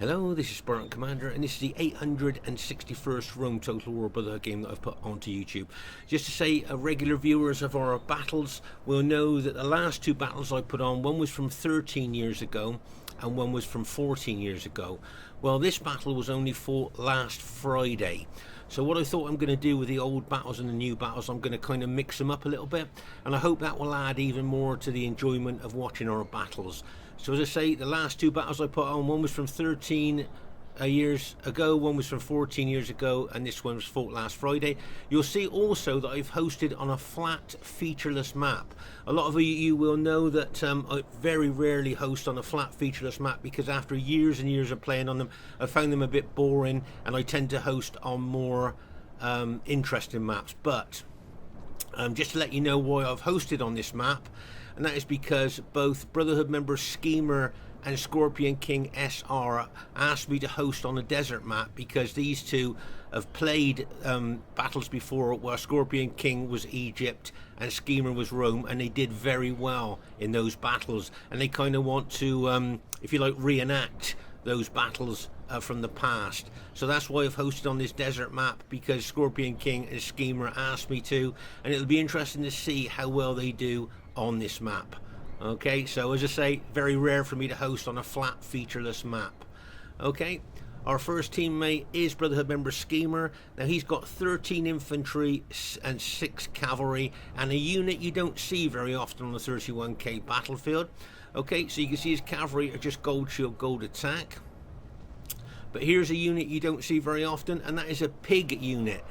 Hello, this is Spartan Commander, and this is the 861st Rome Total War Brotherhood game that I've put onto YouTube. Just to say, regular viewers of our battles will know that the last two battles I put on, one was from 13 years ago, and one was from 14 years ago. Well, this battle was only fought last Friday. So what I thought I'm going to do with the old battles and the new battles, I'm going to kind of mix them up a little bit, and I hope that will add even more to the enjoyment of watching our battles. So as I say, the last two battles I put on, one was from 13 years ago, one was from 14 years ago, and this one was fought last Friday. You'll see also that I've hosted on a flat featureless map. A lot of you will know that I very rarely host on a flat featureless map because after years and years of playing on them, I found them a bit boring, and I tend to host on more interesting maps. But just to let you know why I've hosted on this map, and that is because both Brotherhood members Skema and Scorpion King SR asked me to host on a desert map because these two have played battles before where Scorpion King was Egypt and Skema was Rome, and they did very well in those battles, and they kind of want to, if you like, reenact those battles from the past. So that's why I've hosted on this desert map, because Scorpion King and Skema asked me to, and it'll be interesting to see how well they do on this map. Okay, so as I say, very rare for me to host on a flat featureless map. Okay, our first teammate is Brotherhood member Skema. Now he's got 13 infantry and 6 cavalry, and a unit you don't see very often on the 31k battlefield. Okay, so you can see his cavalry are just gold shield, gold attack. But here's a unit you don't see very often, and that is a pig unit.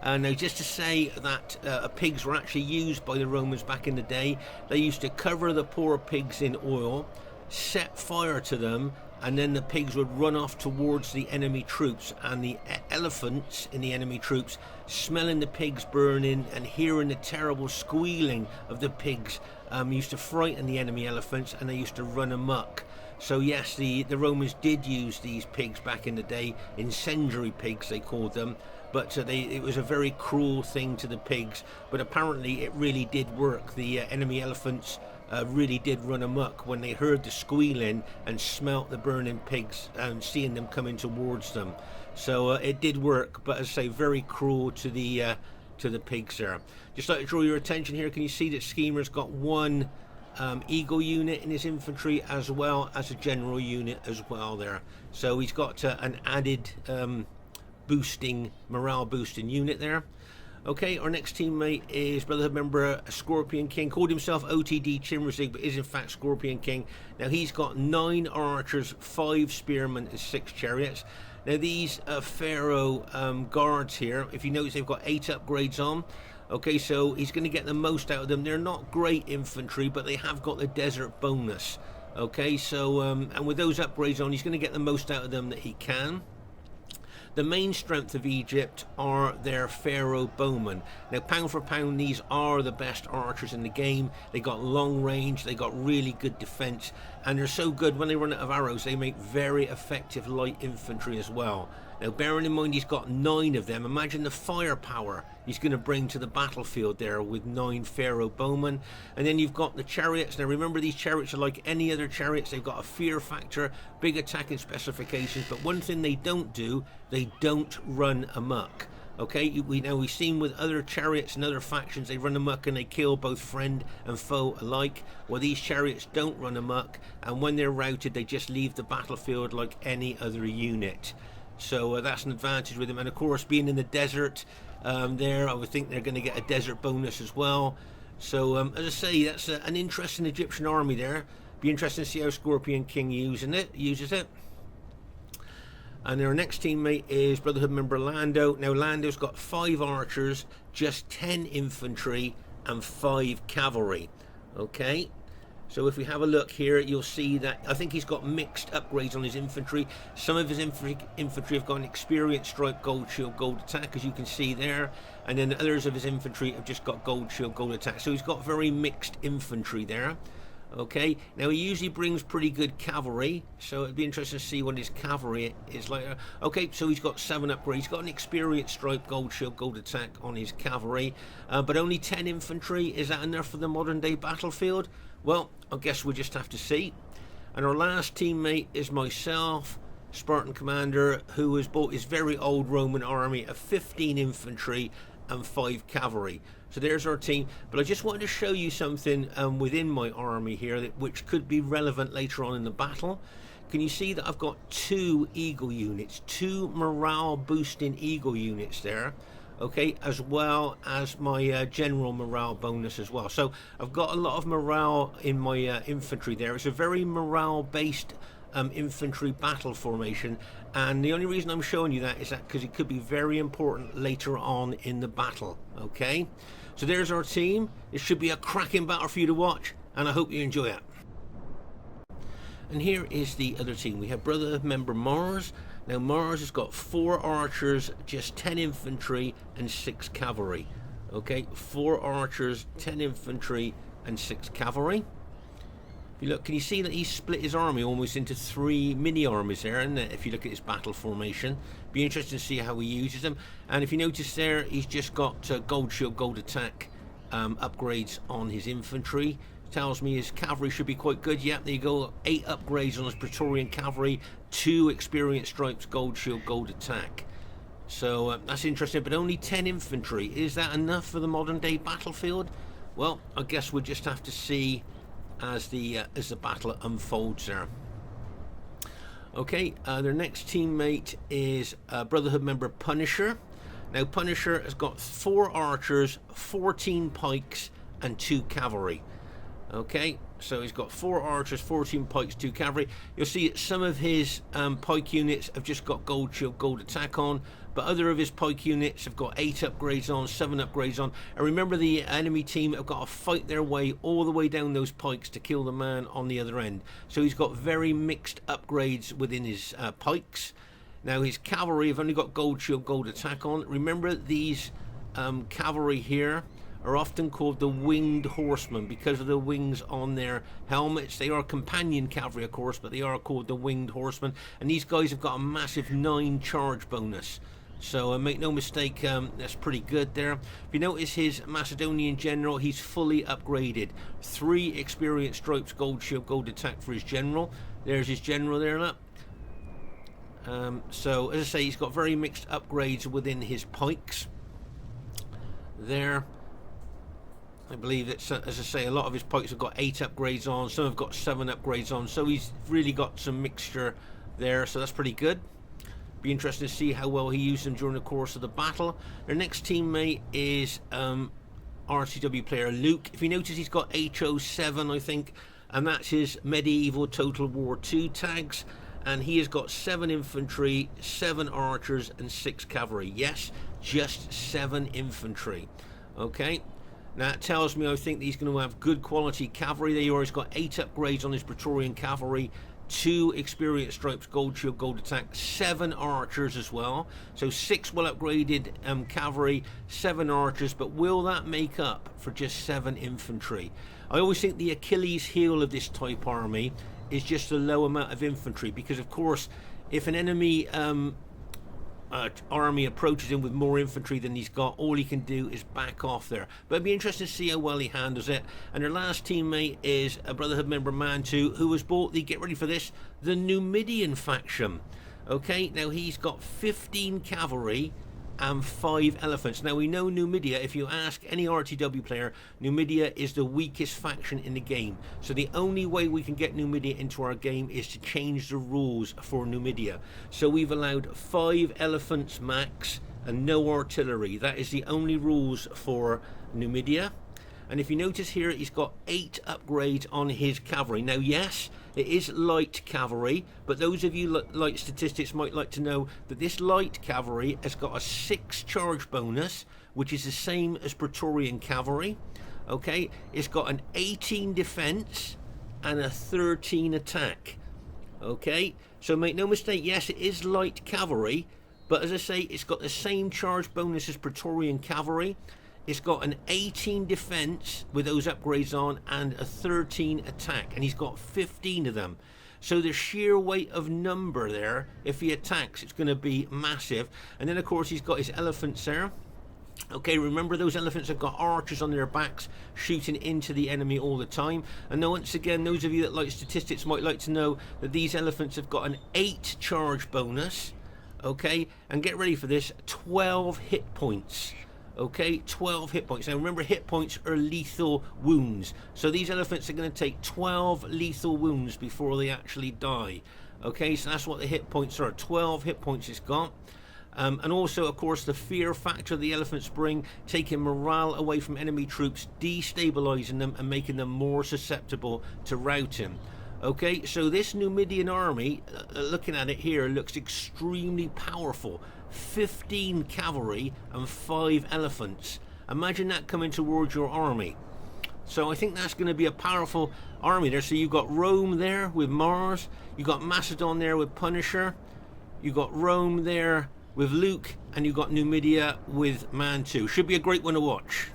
Now, just to say that pigs were actually used by the Romans back in the day. They used to cover the poor pigs in oil, set fire to them, and then the pigs would run off towards the enemy troops, and the elephants in the enemy troops, smelling the pigs burning and hearing the terrible squealing of the pigs, used to frighten the enemy elephants, and they used to run amok. So yes, the Romans did use these pigs back in the day, incendiary pigs they called them, but it was a very cruel thing to the pigs, but apparently it really did work. The enemy elephants really did run amok when they heard the squealing and smelt the burning pigs and seeing them coming towards them. So it did work, but as I say, very cruel to the pigs there. Just like to draw your attention here, can you see that Skema's got one eagle unit in his infantry as well as a general unit as well there. So he's got an added morale boosting unit there. Okay, our next teammate is Brotherhood member Scorpion King, called himself OTD Chimmerzig, but is in fact Scorpion King. Now he's got 9 archers, 5 spearmen and 6 chariots. Now these Pharaoh guards here, if you notice, they've got 8 upgrades on. Okay, so he's going to get the most out of them. They're not great infantry, but they have got the desert bonus. Okay, so and with those upgrades on, he's going to get the most out of them that he can. The main strength of Egypt are their Pharaoh bowmen. Now, pound for pound, these are the best archers in the game. They got long range, they got really good defense, and they're so good when they run out of arrows, they make very effective light infantry as well. Now, bearing in mind he's got 9 of them, imagine the firepower he's going to bring to the battlefield there with 9 Pharaoh bowmen. And then you've got the chariots. Now, remember, these chariots are like any other chariots. They've got a fear factor, big attacking specifications, but one thing they don't do, they don't run amok. Okay, we've seen with other chariots and other factions, they run amok and they kill both friend and foe alike. Well, these chariots don't run amok, and when they're routed, they just leave the battlefield like any other unit. So that's an advantage with them, and of course, being in the desert there, I would think they're going to get a desert bonus as well. So as I say, that's an interesting Egyptian army there. Be interesting to see how Scorpion King uses it. And our next teammate is Brotherhood member Lando. Now Lando's got 5 archers, just 10 infantry and 5 cavalry. Okay, so if we have a look here, you'll see that I think he's got mixed upgrades on his infantry. Some of his infantry have got an experience stripe, gold shield, gold attack, as you can see there, and then others of his infantry have just got gold shield, gold attack. So he's got very mixed infantry there. Okay, now he usually brings pretty good cavalry, so it'd be interesting to see what his cavalry is like. Okay, so he's got 7 upgrades. He's got an experience stripe, gold shield, gold attack on his cavalry, but only 10 infantry. Is that enough for the modern day battlefield? Well, I guess we'll just have to see. And our last teammate is myself, Spartan commander who has bought his very old Roman army of 15 infantry and 5 cavalry. So there's our team. But I just wanted to show you something within my army here which could be relevant later on in the battle. Can you see that I've got 2 eagle units, 2 morale boosting eagle units there, okay, as well as my general morale bonus as well. So I've got a lot of morale in my infantry there. It's a very morale based infantry battle formation, and the only reason I'm showing you that is that because it could be very important later on in the battle. Okay, so there's our team. It should be a cracking battle for you to watch, and I hope you enjoy it. And here is the other team. We have Brotherhood member Mars. Now Mars has got 4 archers, just 10 infantry and 6 cavalry. Okay, 4 archers, 10 infantry and 6 cavalry. If you look, can you see that he's split his army almost into 3 mini armies there? And if you look at his battle formation, be interesting to see how he uses them. And if you notice there, he's just got gold shield, gold attack upgrades on his infantry. Tells me his cavalry should be quite good. Yep, there you go. 8 upgrades on his Praetorian cavalry, 2 experience stripes, gold shield, gold attack. So that's interesting, but only 10 infantry. Is that enough for the modern day battlefield? Well, I guess we'll just have to see as the battle unfolds there. Okay, their next teammate is Brotherhood member Punisher. Now Punisher has got 4 archers, 14 pikes and 2 cavalry. Okay, so he's got 4 archers, 14 pikes, 2 cavalry. You'll see that some of his pike units have just got gold shield, gold attack on, but other of his pike units have got 8 upgrades on, 7 upgrades on. And remember, the enemy team have got to fight their way all the way down those pikes to kill the man on the other end. So he's got very mixed upgrades within his pikes. Now his cavalry have only got gold shield, gold attack on. Remember, these cavalry here are often called the winged horsemen because of the wings on their helmets. They are companion cavalry, of course, but they are called the winged horsemen. And these guys have got a massive 9 charge bonus. So make no mistake, that's pretty good there. If you notice his Macedonian general, he's fully upgraded. 3 experience stripes, gold shield, gold attack for his general. There's his general there, look. So as I say, he's got very mixed upgrades within his pikes there. I believe that, as I say, a lot of his pikes have got 8 upgrades on, some have got 7 upgrades on, so he's really got some mixture there, so that's pretty good. Be interesting to see how well he used them during the course of the battle. Their next teammate is RCW player Luke. If you notice, he's got HO7, I think, and that's his medieval Total War 2 tags, and he has got 7 infantry, 7 archers and 6 cavalry. Yes, just 7 infantry. Okay. Now it tells me, I think, that he's going to have good quality cavalry. There you are. He's got 8 upgrades on his Praetorian cavalry, 2 experience stripes, gold shield, gold attack, 7 archers as well. So 6 well upgraded cavalry, 7 archers. But will that make up for just 7 infantry? I always think the Achilles heel of this type army is just a low amount of infantry, because of course if an enemy army approaches him with more infantry than he's got, all he can do is back off there. But it'd be interesting to see how well he handles it. And their last teammate is a Brotherhood member Mantu, who has bought the, get ready for this, the Numidian faction. Okay, now he's got 15 cavalry and 5 elephants. Now we know Numidia, if you ask any RTW player, Numidia is the weakest faction in the game. So the only way we can get Numidia into our game is to change the rules for Numidia. So we've allowed 5 elephants max and no artillery. That is the only rules for Numidia. And if you notice here, he's got 8 upgrades on his cavalry. Now, yes, it is light cavalry, but those of you light statistics might like to know that this light cavalry has got a 6 charge bonus, which is the same as Praetorian cavalry. Okay, it's got an 18 defense and a 13 attack. Okay, so make no mistake, yes, it is light cavalry, but as I say, it's got the same charge bonus as Praetorian cavalry. It's got an 18 defense with those upgrades on and a 13 attack, and he's got 15 of them. So the sheer weight of number there, if he attacks, it's going to be massive. And then of course he's got his elephants there. Okay, remember those elephants have got archers on their backs shooting into the enemy all the time. And now once again, those of you that like statistics might like to know that these elephants have got an 8 charge bonus. Okay, and get ready for this, 12 hit points. Okay, 12 hit points. Now remember, hit points are lethal wounds. So these elephants are going to take 12 lethal wounds before they actually die. Okay, so that's what the hit points are. 12 hit points it's got. And also, of course, the fear factor the elephants bring, taking morale away from enemy troops, destabilizing them and making them more susceptible to routing. Okay, so this Numidian army, looking at it here, looks extremely powerful. 15 cavalry and 5 elephants. Imagine that coming towards your army. So I think that's going to be a powerful army there. So you've got Rome there with Mars. You've got Macedon there with Punisher. You've got Rome there with Luke, and you've got Numidia with Mantu. Should be a great one to watch.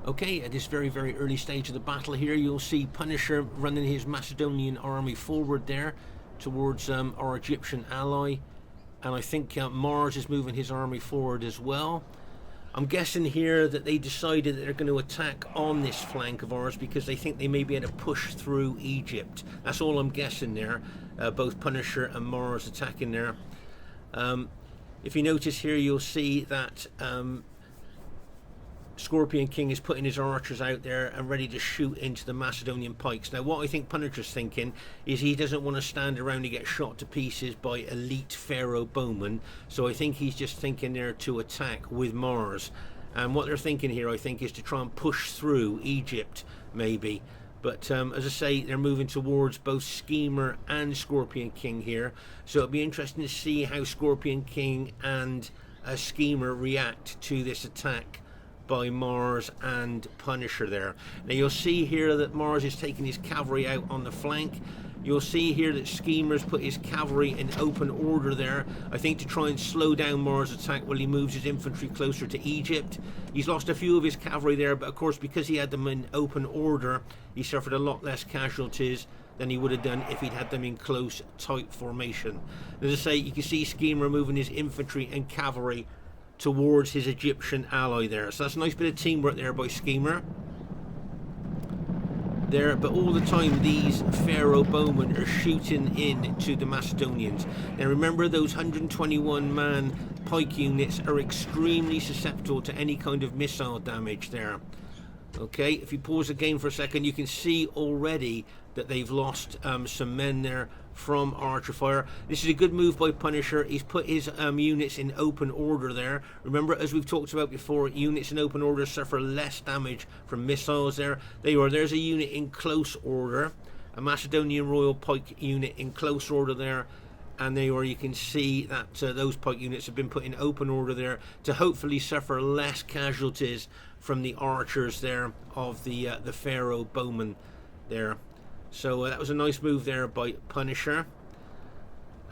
Okay, at this very, very early stage of the battle here, you'll see Punisher running his Macedonian army forward there towards our Egyptian ally. And I think Mars is moving his army forward as well. I'm guessing here that they decided that they're going to attack on this flank of ours because they think they may be able to push through Egypt. That's all I'm guessing there. Both Punisher and Mars attacking there. If you notice here, you'll see that Scorpion King is putting his archers out there and ready to shoot into the Macedonian pikes. Now what I think Punisher's thinking is he doesn't want to stand around and get shot to pieces by elite Pharaoh bowmen, so I think he's just thinking there to attack with Mars. And what they're thinking here, I think, is to try and push through Egypt maybe. But as I say, they're moving towards both Skema and Scorpion King here. So it'll be interesting to see how Scorpion King and Skema react to this attack by Mars and Punisher there. Now you'll see here that Mars is taking his cavalry out on the flank. You'll see here that Skema's put his cavalry in open order there, I think to try and slow down Mars' attack while he moves his infantry closer to Egypt. He's lost a few of his cavalry there, but of course because he had them in open order, he suffered a lot less casualties than he would have done if he'd had them in close, tight formation. As I say, you can see Skema moving his infantry and cavalry towards his Egyptian ally there. So that's a nice bit of teamwork there by Skema. There, but all the time these Pharaoh bowmen are shooting in to the Macedonians. Now remember, those 121 man pike units are extremely susceptible to any kind of missile damage there. Okay, if you pause the game for a second, you can see already that they've lost some men there from archer fire. This is a good move by Punisher. He's put his units in open order there. Remember, as we've talked about before, units in open order suffer less damage from missiles there. There's a unit in close order, a Macedonian Royal Pike unit in close order there. And you can see that those pike units have been put in open order there to hopefully suffer less casualties from the archers there of the Pharaoh bowmen there. So that was a nice move there by Punisher,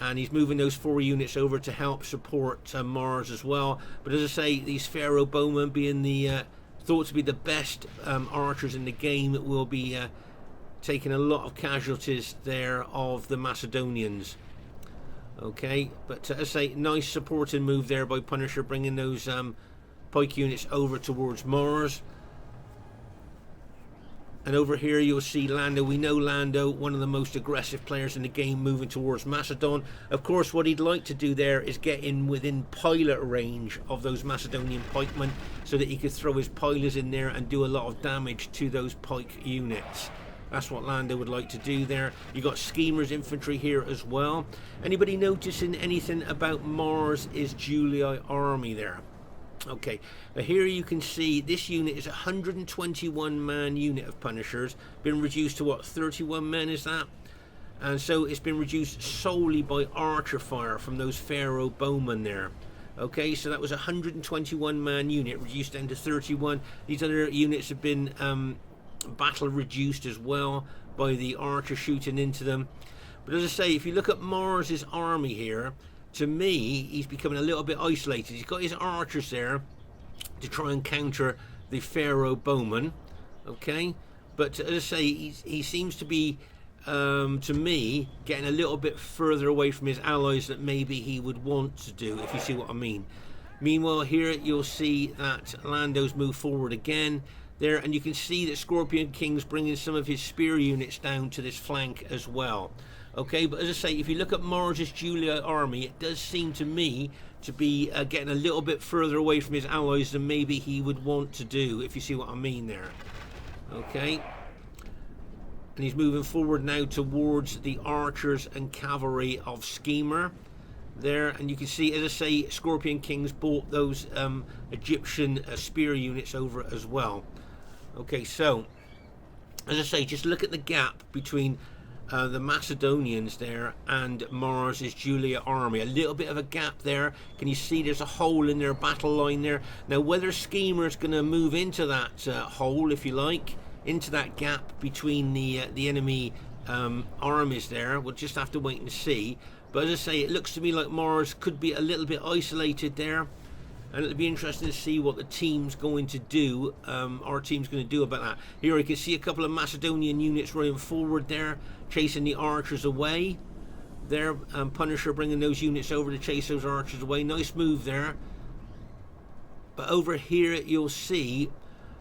and he's moving those 4 units over to help support Mars as well. But as I say, these Pharaoh bowmen, being the thought to be the best archers in the game, will be taking a lot of casualties there of the Macedonians. Okay, but as I say, nice supporting move there by Punisher, bringing those pike units over towards Mars. And over here you'll see Lando. We know Lando, one of the most aggressive players in the game, moving towards Macedon. Of course, what he'd like to do there is get in within pilot range of those Macedonian pikemen so that he could throw his pilers in there and do a lot of damage to those pike units. That's what Lando would like to do there. You got Skema's infantry here as well. Anybody noticing anything about Mars' Julii army there? Okay, now here you can see this unit is a 121 man unit of Punishers, been reduced to what, 31 men is that? And so it's been reduced solely by archer fire from those Pharaoh bowmen there. Okay, so that was a 121 man unit reduced down to 31. These other units have been battle reduced as well by the archer shooting into them. But as I say, if you look at Mars's army here, to me, he's becoming a little bit isolated. He's got his archers there to try and counter the Pharaoh bowmen, okay? But as I say, he seems to be, to me, getting a little bit further away from his allies that maybe he would want to do, if you see what I mean. Meanwhile, here you'll see that Lando's moved forward again there, and you can see that Scorpion King's bringing some of his spear units down to this flank as well. Okay, but as I say, if you look at Mars's Julia army, it does seem to me to be getting a little bit further away from his allies than maybe he would want to do, if you see what I mean there. Okay, and he's moving forward now towards the archers and cavalry of Skema there, and you can see, as I say, Scorpion King's bought those Egyptian spear units over as well. Okay, so as I say, just look at the gap between the Macedonians there and Mars's Julia army. A little bit of a gap there. Can you see there's a hole in their battle line there? Now, whether Skema is going to move into that hole, if you like, into that gap between the enemy armies there, we'll just have to wait and see. But as I say, it looks to me like Mars could be a little bit isolated there, and it'll be interesting to see what the team's going to do, our team's going to do about that. Here you can see a couple of Macedonian units running forward there, chasing the archers away. There, Punisher bringing those units over to chase those archers away. Nice move there. But over here you'll see,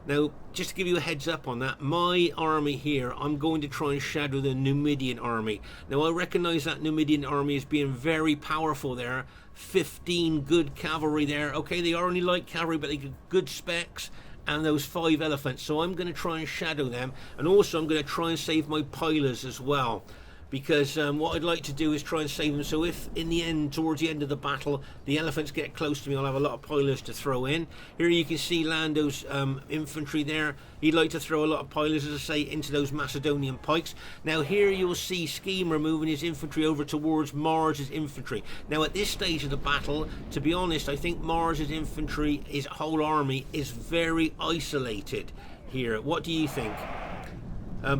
now just to give you a heads up on that, my army here, I'm going to try and shadow the Numidian army. Now I recognise that Numidian army as being very powerful there. 15 good cavalry there. Okay, they are only light cavalry, but they get good specs, and those 5 elephants. So I'm going to try and shadow them, and also I'm going to try and save my pilers as well, because what I'd like to do is try and save them, so if in the end, towards the end of the battle, the elephants get close to me, I'll have a lot of pilers to throw in. Here you can see Lando's infantry there. He'd like to throw a lot of pilers, as I say, into those Macedonian pikes. Now here you'll see Skema moving his infantry over towards Mars's infantry. Now at this stage of the battle, to be honest, I think Mars's infantry, his whole army, is very isolated here. What do you think?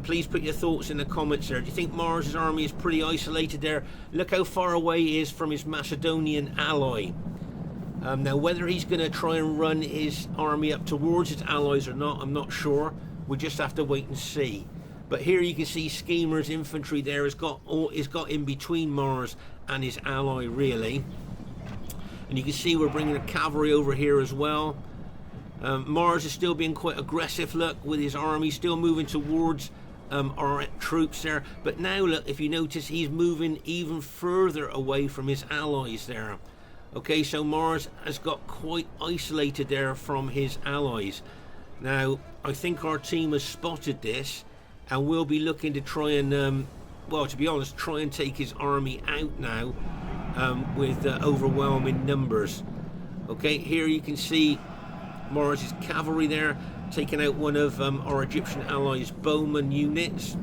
Please put your thoughts in the comments there. Do you think Mars's army is pretty isolated there? Look how far away he is from his Macedonian ally. Now, whether he's going to try and run his army up towards his allies or not, I'm not sure. We'll just have to wait and see. But here you can see Skema's infantry there has got in between Mars and his ally, really. And you can see we're bringing a cavalry over here as well. Mars is still being quite aggressive, look, with his army still moving towards our troops there. But now look, if you notice, he's moving even further away from his allies there. Okay, so Mars has got quite isolated there from his allies. Now, I think our team has spotted this, and we'll be looking to try and, well, to be honest, try and take his army out now with overwhelming numbers. Okay, here you can see Mars' cavalry there, taking out one of our Egyptian allies' bowman units.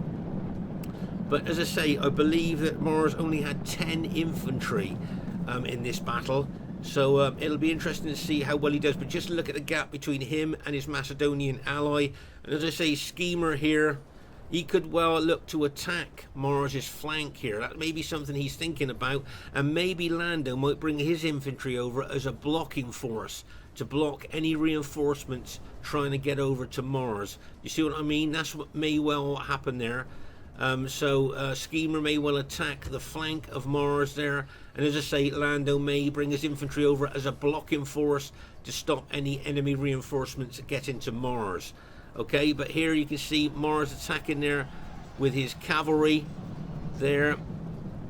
But as I say, I believe that Mars only had 10 infantry in this battle. So it'll be interesting to see how well he does. But just look at the gap between him and his Macedonian ally. And as I say, Skema here, he could well look to attack Mars' flank here. That may be something he's thinking about. And maybe Lando might bring his infantry over as a blocking force to block any reinforcements trying to get over to Mars. You see what I mean? That's what may well happen there. Skema may well attack the flank of Mars there. And as I say, Lando may bring his infantry over as a blocking force to stop any enemy reinforcements that get into Mars. Okay, but here you can see Mars attacking there with his cavalry there.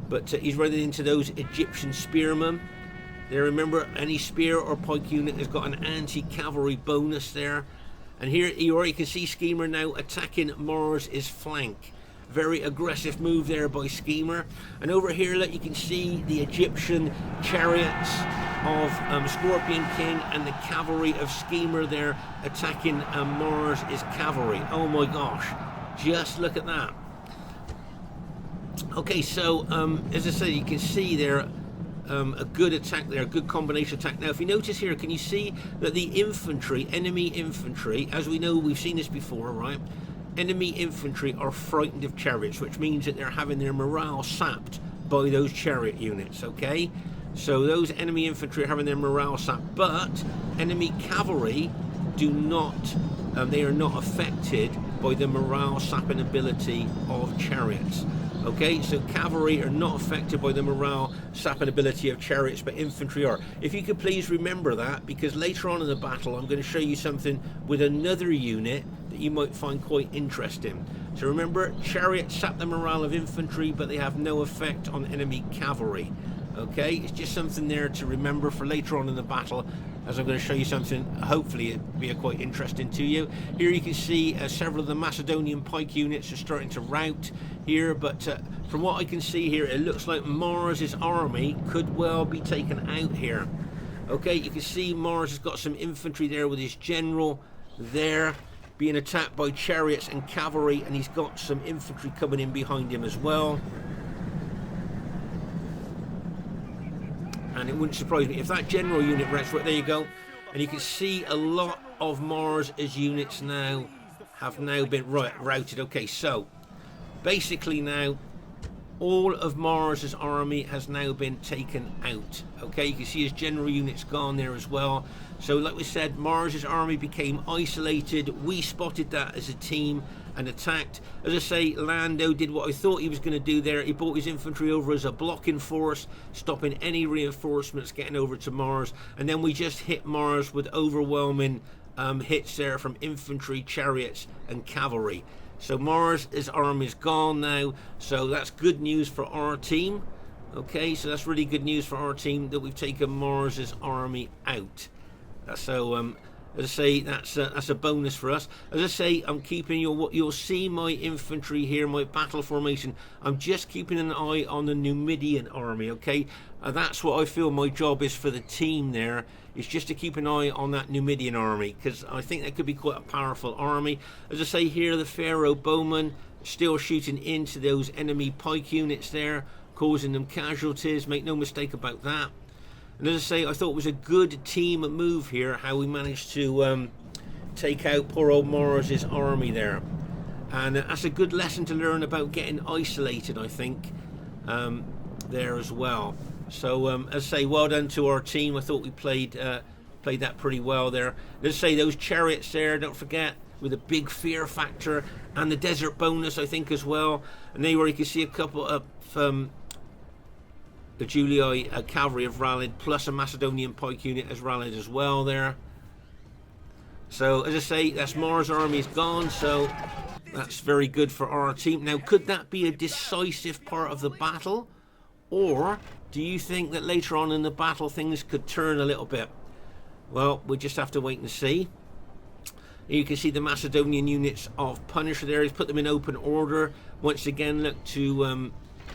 But he's running into those Egyptian spearmen. There, remember, any spear or pike unit has got an anti-cavalry bonus there. And here you already can see Skema now attacking Mars' flank. Very aggressive move there by Skema. And over here, look, you can see the Egyptian chariots of Scorpion King and the cavalry of Skema there attacking Mars' cavalry. Oh my gosh, just look at that. Okay, so as I said, you can see there a good attack there, a good combination attack. Now, if you notice here, can you see that the infantry, enemy infantry, as we know, we've seen this before, right? Enemy infantry are frightened of chariots, which means that they're having their morale sapped by those chariot units, okay? So those enemy infantry are having their morale sapped, but enemy cavalry do not, they are not affected by the morale sapping ability of chariots. Okay, so cavalry are not affected by the morale sapping ability of chariots, but infantry are. If you could please remember that, because later on in the battle I'm going to show you something with another unit that you might find quite interesting. So remember, chariots sap the morale of infantry, but they have no effect on enemy cavalry. Okay, it's just something there to remember for later on in the battle, as I'm going to show you something, hopefully it'll be quite interesting to you. Here you can see several of the Macedonian pike units are starting to rout here, but from what I can see here, it looks like Mars's army could well be taken out here. Okay, you can see Mars has got some infantry there with his general there being attacked by chariots and cavalry, and he's got some infantry coming in behind him as well. And it wouldn't surprise me if that general unit routes right there. You go, and you can see a lot of Mars's units now have now been routed. Okay, so basically now all of Mars's army has now been taken out. Okay, you can see his general units gone there as well. So like we said, Mars's army became isolated. We spotted that as a team and attacked. As I say, Lando did what I thought he was going to do there. He brought his infantry over as a blocking force, stopping any reinforcements getting over to Mars, and then we just hit Mars with overwhelming hits there from infantry, chariots and cavalry. So Mars's army is gone now, so that's good news for our team. Okay, so that's really good news for our team that we've taken Mars's army out. So as I say, that's a bonus for us. As I say, I'm keeping you'll see my infantry here, my battle formation. I'm just keeping an eye on the Numidian army. Okay, that's what I feel my job is for the team. There is just to keep an eye on that Numidian army, because I think that could be quite a powerful army. As I say here, the Pharaoh bowmen still shooting into those enemy pike units there, causing them casualties. Make no mistake about that. And as I say, I thought it was a good team move here, how we managed to take out poor old Mars's army there. And that's a good lesson to learn about getting isolated, I think, there as well. So, as I say, well done to our team. I thought we played that pretty well there. As I say, those chariots there, don't forget, with a big fear factor, and the desert bonus, I think, as well. And there you can see a couple of the Julii cavalry have rallied, plus a Macedonian pike unit has rallied as well there. So as I say, that's Mars' army is gone, so that's very good for our team. Now, could that be a decisive part of the battle, or do you think that later on in the battle things could turn a little bit? Well, we'll just have to wait and see. Here you can see the Macedonian units of Punisher there. He's put them in open order. Once again, look to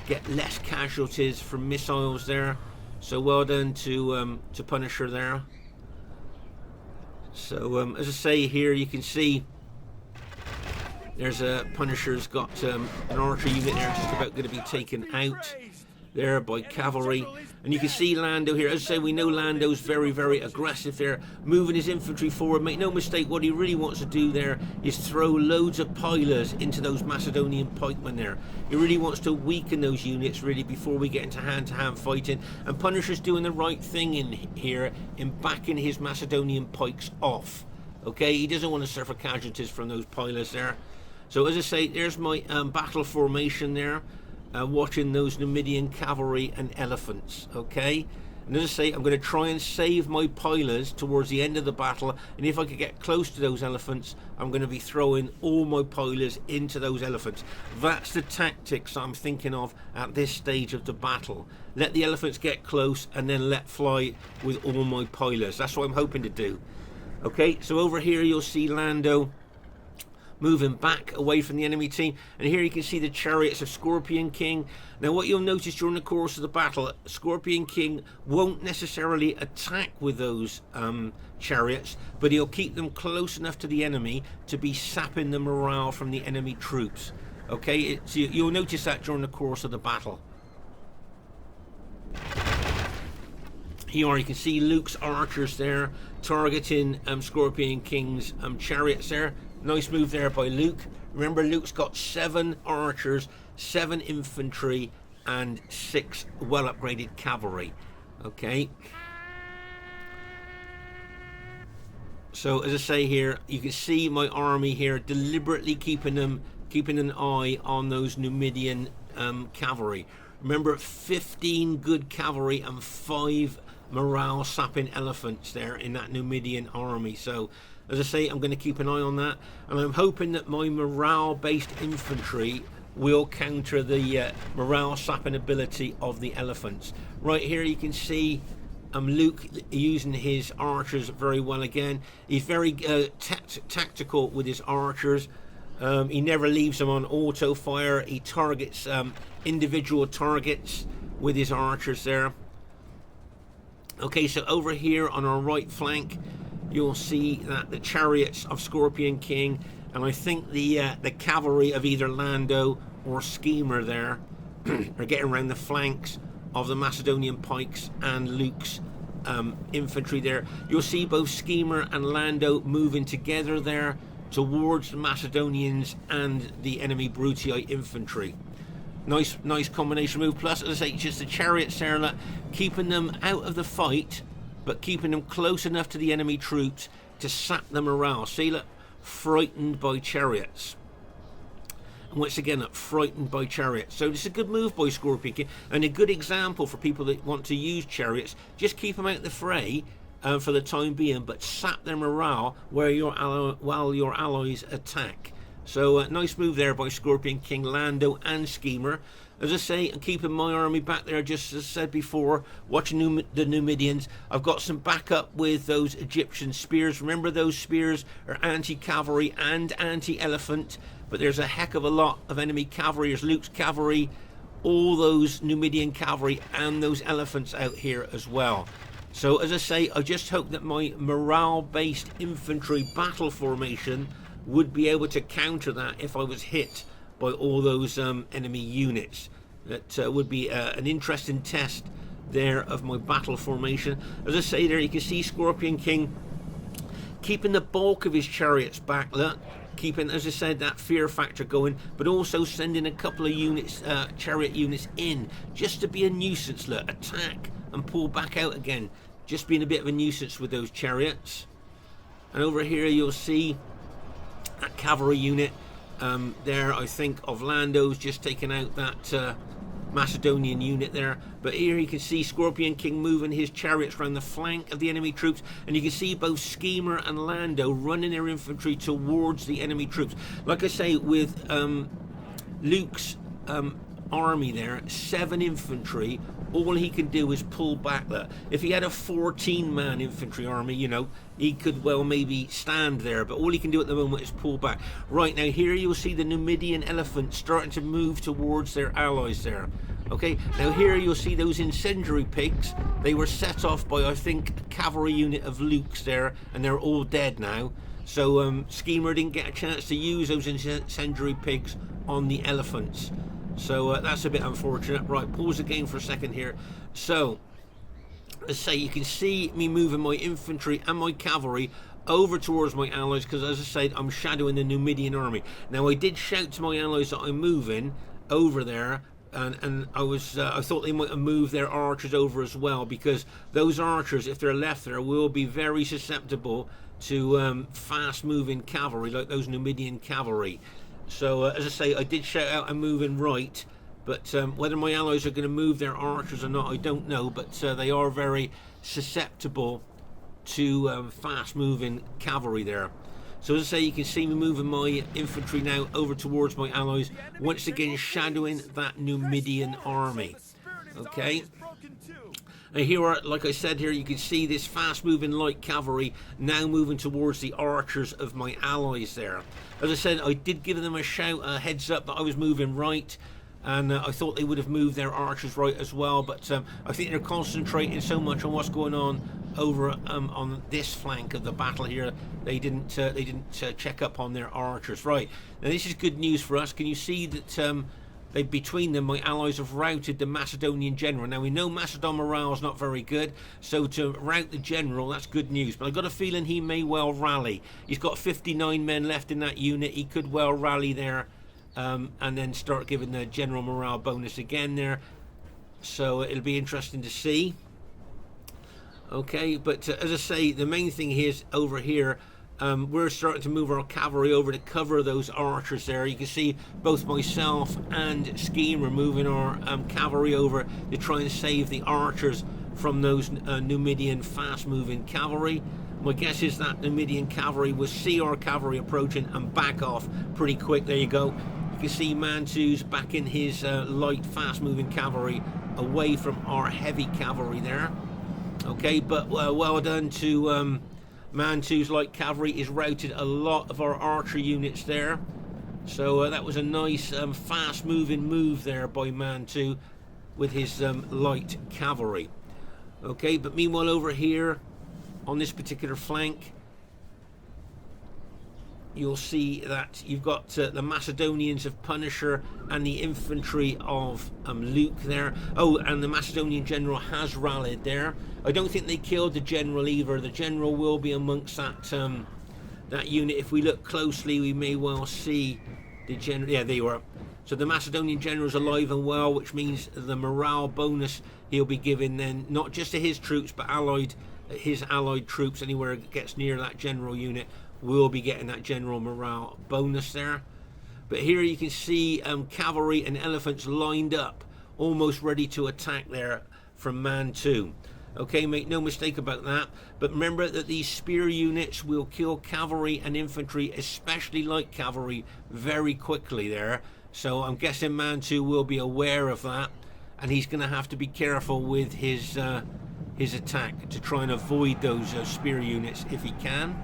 get less casualties from missiles there. So well done to Punisher there. So as I say here, you can see there's a Punisher's got an archer unit there just about going to be taken out there by cavalry. And you can see Lando here. As I say, we know Lando's very, very aggressive there, moving his infantry forward. Make no mistake, what he really wants to do there is throw loads of pilers into those Macedonian pikemen there. He really wants to weaken those units really before we get into hand-to-hand fighting. And Punisher's doing the right thing in here in backing his Macedonian pikes off. Okay, he doesn't want to suffer casualties from those pilers there. So as I say, there's my battle formation there. Watching those Numidian cavalry and elephants. Okay, and as I say, I'm going to try and save my pilers towards the end of the battle, and if I could get close to those elephants, I'm going to be throwing all my pilers into those elephants. That's the tactics I'm thinking of at this stage of the battle. Let the elephants get close and then let fly with all my pilers. That's what I'm hoping to do. Okay, so over here you'll see Lando moving back away from the enemy team, and here you can see the chariots of Scorpion King. Now what you'll notice during the course of the battle, Scorpion King won't necessarily attack with those chariots, but he'll keep them close enough to the enemy to be sapping the morale from the enemy troops. Okay, you'll notice that during the course of the battle. Here you can see Luke's archers there targeting Scorpion King's chariots there. Nice move there by Luke. Remember, Luke's got 7 archers, 7 infantry, and 6 well-upgraded cavalry. Okay. So as I say here, you can see my army here deliberately keeping an eye on those Numidian cavalry. Remember, 15 good cavalry and 5 morale sapping elephants there in that Numidian army. So as I say, I'm going to keep an eye on that, and I'm hoping that my morale based infantry will counter the morale sapping ability of the elephants. Right here you can see Luke using his archers very well again. He's very tactical with his archers. He never leaves them on auto fire. He targets individual targets with his archers there. Okay, so over here on our right flank you'll see that the chariots of Scorpion King, and I think the cavalry of either Lando or Skema there are getting around the flanks of the Macedonian pikes and Luke's infantry there. You'll see both Skema and Lando moving together there towards the Macedonians and the enemy Brutii infantry. Nice combination move. Plus, as I say, just the chariots there, keeping them out of the fight, but keeping them close enough to the enemy troops to sap the morale. See, look, frightened by chariots. And once again, look, frightened by chariots. So this is a good move by Scorpion King, and a good example for people that want to use chariots. Just keep them out of the fray for the time being, but sap their morale while your allies attack. So nice move there by Scorpion King, Lando and Skema. As I say, I'm keeping my army back there, just as I said before, watching the Numidians. I've got some backup with those Egyptian spears. Remember, those spears are anti-cavalry and anti-elephant, but there's a heck of a lot of enemy cavalry. There's Luke's cavalry, all those Numidian cavalry, and those elephants out here as well. So as I say, I just hope that my morale-based infantry battle formation would be able to counter that if I was hit by all those enemy units. That would be an interesting test there of my battle formation. As I say there, you can see Scorpion King keeping the bulk of his chariots back, keeping, as I said, that fear factor going, but also sending a couple of units, chariot units in, just to be a nuisance, attack and pull back out again, just being a bit of a nuisance with those chariots. And over here you'll see that cavalry unit there, I think, of Lando's just taken out that Macedonian unit there. But here you can see Scorpion King moving his chariots around the flank of the enemy troops, and you can see both Skema and Lando running their infantry towards the enemy troops. Like I say, with Luke's army there, 7 infantry, all he can do is pull back there. If he had a 14-man infantry army, you know, he could well maybe stand there, but all he can do at the moment is pull back. Right, now here you'll see the Numidian elephants starting to move towards their allies there. Okay, now here you'll see those incendiary pigs. They were set off by, I think, a cavalry unit of Luke's there, and they're all dead now. So Skema didn't get a chance to use those incendiary pigs on the elephants. So that's a bit unfortunate. Right, pause the game for a second here. So, let's say you can see me moving my infantry and my cavalry over towards my allies, because as I said, I'm shadowing the Numidian army. Now I did shout to my allies that I'm moving over there, and I thought they might have moved their archers over as well, because those archers, if they're left there, will be very susceptible to fast moving cavalry like those Numidian cavalry. So as I say, I did shout out I'm moving right, but whether my allies are going to move their archers or not, I don't know, but they are very susceptible to fast moving cavalry there. So as I say, you can see me moving my infantry now over towards my allies, once again shadowing that Numidian army. Okay, and here, like I said here, you can see this fast moving light cavalry now moving towards the archers of my allies there. As I said, I did give them a shout, a heads up that I was moving right, and I thought they would have moved their archers right as well, but I think they're concentrating so much on what's going on over on this flank of the battle here, they didn't check up on their archers. Right, now this is good news for us. Can you see that between them, my allies have routed the Macedonian general. Now we know Macedon morale is not very good, so to rout the general, that's good news. But I've got a feeling he may well rally. He's got 59 men left in that unit. He could well rally there, and then start giving the general morale bonus again there. So it'll be interesting to see. Okay, but as I say, the main thing is over here, we're starting to move our cavalry over to cover those archers there. You can see both myself and Skema moving our cavalry over to try and save the archers from those Numidian fast-moving cavalry. My guess is that Numidian cavalry will see our cavalry approaching and back off pretty quick. There you go. You can see Mantu's backing his light, fast-moving cavalry away from our heavy cavalry there. Okay, but well done to Mantu's light cavalry. Is routed a lot of our archer units there. So that was a nice fast-moving move there by Mantu with his light cavalry. Okay, but meanwhile over here on this particular flank, you'll see that you've got the Macedonians of Punisher and the infantry of Luke there. Oh, and the Macedonian general has rallied there. I don't think they killed the general either. The general will be amongst that unit. If we look closely, we may well see the general. Yeah, there you are. So the Macedonian general's alive and well, which means the morale bonus he'll be giving then, not just to his troops, but his allied troops anywhere it gets near that general unit will be getting that general morale bonus there. But here you can see cavalry and elephants lined up, almost ready to attack there from Mantu. Okay, make no mistake about that. But remember that these spear units will kill cavalry and infantry, especially light cavalry, very quickly there. So I'm guessing Mantu will be aware of that, and he's going to have to be careful with his attack to try and avoid those spear units if he can.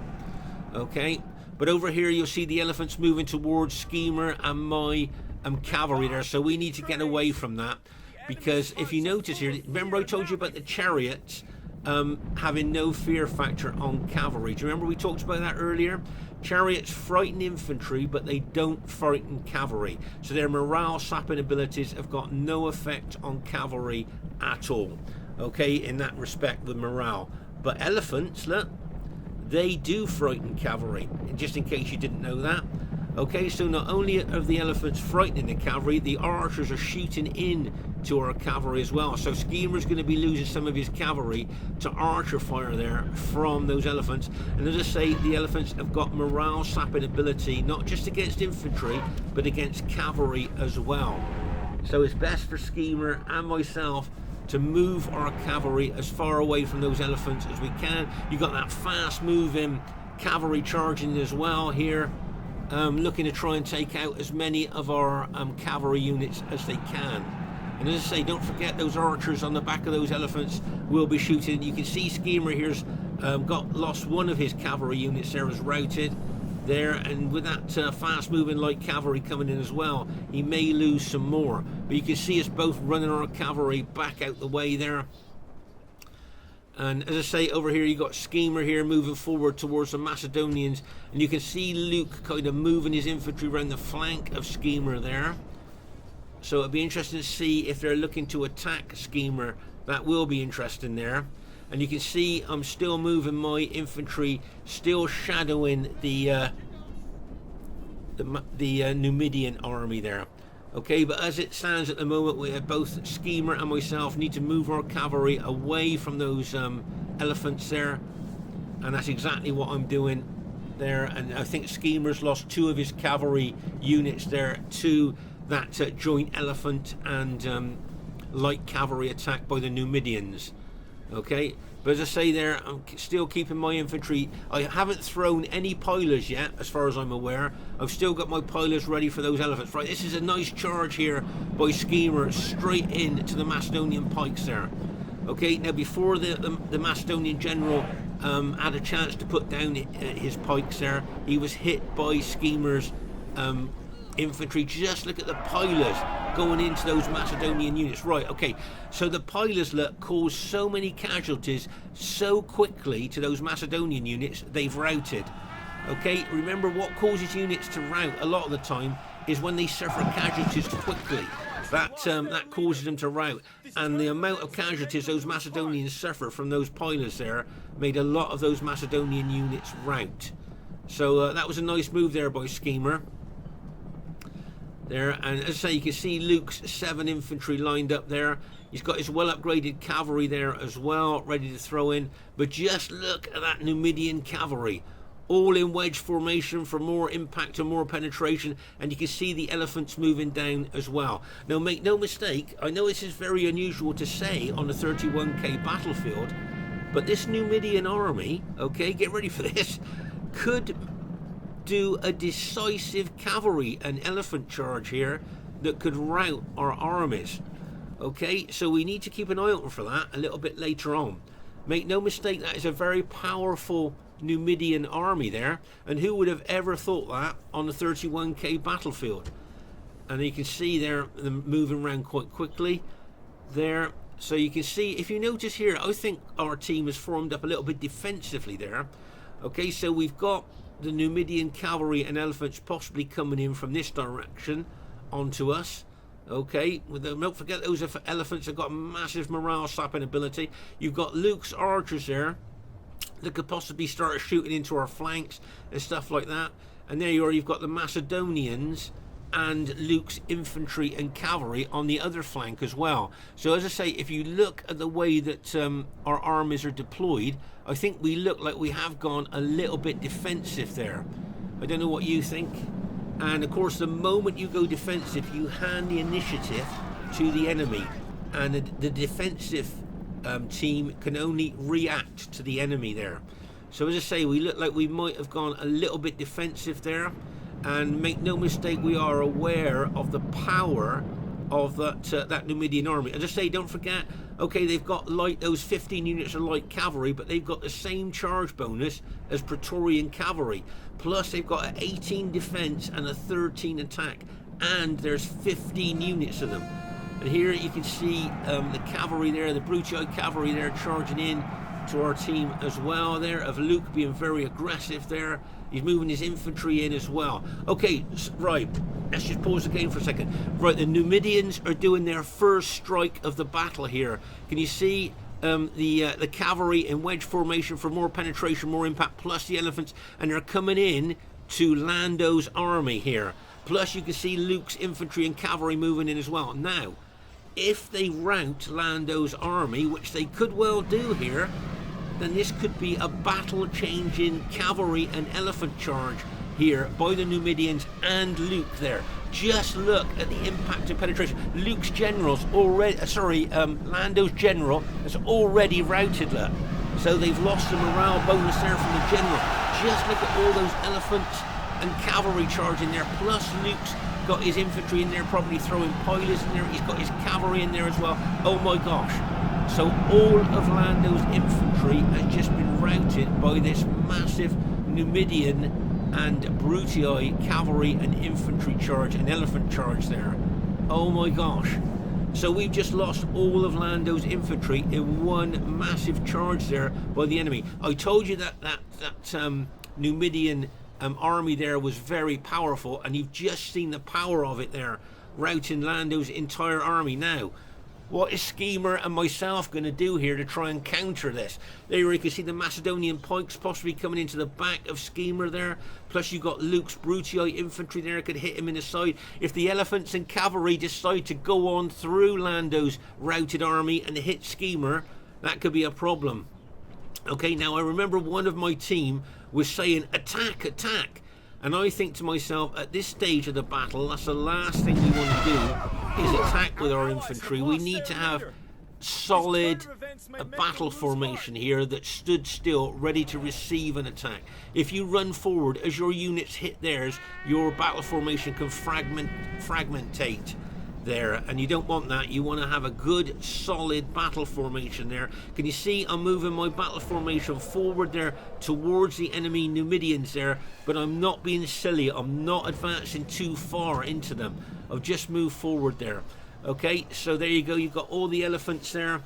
Okay, but over here you'll see the elephants moving towards Skema and my cavalry there, so we need to get away from that, because if you notice here, remember I told you about the chariots having no fear factor on cavalry. Do you remember we talked about that earlier? Chariots frighten infantry, but they don't frighten cavalry, so their morale sapping abilities have got no effect on cavalry at all. Okay, in that respect, the morale. But elephants, look, they do frighten cavalry, just in case you didn't know that. Okay, so not only are the elephants frightening the cavalry, the archers are shooting in to our cavalry as well. So Skema's going to be losing some of his cavalry to archer fire there from those elephants. And as I say, the elephants have got morale sapping ability, not just against infantry, but against cavalry as well. So it's best for Skema and myself to move our cavalry as far away from those elephants as we can. You've got that fast moving cavalry charging as well here, looking to try and take out as many of our cavalry units as they can. And as I say, don't forget those archers on the back of those elephants will be shooting. You can see Skema here's lost one of his cavalry units there, was routed there, and with that fast moving light cavalry coming in as well, he may lose some more. But you can see us both running our cavalry back out the way there. And as I say, over here you got Skema here moving forward towards the Macedonians, and you can see Luke kind of moving his infantry around the flank of Skema there. So it'll be interesting to see if they're looking to attack Skema. That will be interesting there. And you can see I'm still moving my infantry, still shadowing the Numidian army there. Okay, but as it stands at the moment, we have both Skema and myself need to move our cavalry away from those elephants there, and that's exactly what I'm doing there. And I think Skema's lost two of his cavalry units there to that joint elephant and light cavalry attack by the Numidians. Okay, but as I say there, I'm still keeping my infantry. I haven't thrown any pilers yet, as far as I'm aware. I've still got my pilers ready for those elephants. Right, this is a nice charge here by Skema straight in to the Macedonian pikes there. Okay, now before the Macedonian general had a chance to put down his pikes there, he was hit by Skema's infantry. Just look at the pilers going into those Macedonian units. Right, okay, so the pilers, look, caused so many casualties so quickly to those Macedonian units, they've routed. Okay, remember what causes units to rout a lot of the time is when they suffer casualties quickly. That causes them to rout, and the amount of casualties those Macedonians suffer from those pilers there made a lot of those Macedonian units rout. So that was a nice move there by Skema there. And as I say, you can see Luke's 7 infantry lined up there. He's got his well upgraded cavalry there as well, ready to throw in. But just look at that Numidian cavalry. all in wedge formation for more impact and more penetration, and you can see the elephants moving down as well. Now make no mistake, I know this is very unusual to say on the 31k battlefield, but this Numidian army, okay, get ready for this, could do a decisive cavalry and elephant charge here that could rout our armies. Okay, so we need to keep an eye open for that a little bit later on. Make no mistake, that is a very powerful Numidian army there, and who would have ever thought that on the 31k battlefield? And you can see they're moving around quite quickly there. So you can see, if you notice here, I think our team is formed up a little bit defensively there. Okay, so we've got the Numidian cavalry and elephants possibly coming in from this direction onto us. Okay, don't forget those elephants have got massive morale sapping ability. You've got Luke's archers there that could possibly start shooting into our flanks and stuff like that. And there you are, you've got the Macedonians and Luke's infantry and cavalry on the other flank as well. So as I say, if you look at the way that our armies are deployed, I think we look like we have gone a little bit defensive there. I don't know what you think. And of course, the moment you go defensive, you hand the initiative to the enemy, and the defensive team can only react to the enemy there. So as I say, we look like we might have gone a little bit defensive there, and make no mistake, we are aware of the power of that Numidian army. As I say, don't forget, okay, they've got those 15 units of light cavalry, but they've got the same charge bonus as Praetorian cavalry. Plus, they've got an 18 defense and a 13 attack, and there's 15 units of them. And here you can see the cavalry there, the Brutii cavalry there, charging in to our team as well there, of Luke being very aggressive there. He's moving his infantry in as well. Okay, right, let's just pause the game for a second. Right, the Numidians are doing their first strike of the battle here. Can you see the cavalry in wedge formation for more penetration, more impact, plus the elephants, and they're coming in to Lando's army here. Plus you can see Luke's infantry and cavalry moving in as well. Now, if they rout Lando's army, which they could well do here, then this could be a battle-changing cavalry and elephant charge here by the Numidians and Luke there. Just look at the impact of penetration. Luke's generals already, Lando's general has already routed that. So they've lost the morale bonus there from the general. Just look at all those elephants and cavalry charging there. Plus Luke's got his infantry in there, probably throwing pilots in there. He's got his cavalry in there as well. Oh my gosh. So all of Lando's infantry has just been routed by this massive Numidian and Brutii cavalry and infantry charge and elephant charge there. Oh my gosh. So we've just lost all of Lando's infantry in one massive charge there by the enemy. I told you that Numidian army there was very powerful, and you've just seen the power of it there, routing Lando's entire army. Now, what is Skema and myself going to do here to try and counter this? There you can see the Macedonian pikes possibly coming into the back of Skema there. Plus you've got Luke's Brutii infantry there, could hit him in the side. If the elephants and cavalry decide to go on through Lando's routed army and hit Skema, that could be a problem. Okay, now I remember one of my team was saying, attack, attack. And I think to myself, at this stage of the battle, that's the last thing we want to do, is attack with our infantry. We need to have solid battle formation here that stood still, ready to receive an attack. If you run forward, as your units hit theirs, your battle formation can fragmentate there, and you don't want that. You want to have a good solid battle formation there. Can you see I'm moving my battle formation forward there towards the enemy Numidians there, but I'm not being silly. I'm not advancing too far into them. I've just moved forward there. Okay, so there you go. You've got all the elephants there,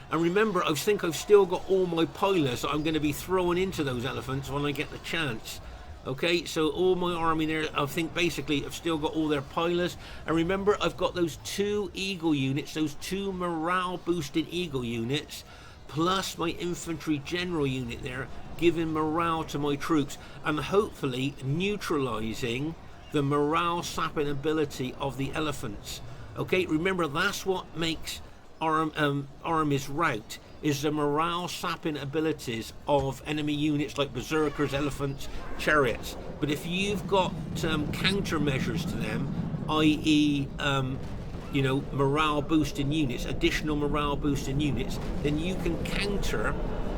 and remember, I think I've still got all my pilots that I'm going to be throwing into those elephants when I get the chance. Okay, so all my army there, I think basically I've still got all their pilots. And remember, I've got those 2 eagle units, those 2 morale boosting eagle units, plus my infantry general unit there, giving morale to my troops and hopefully neutralizing the morale sapping ability of the elephants. Okay, remember, that's what makes army's route is the morale sapping abilities of enemy units like berserkers, elephants, chariots. But if you've got countermeasures to them, i.e. You know, morale boosting units, additional morale boosting units, then you can counter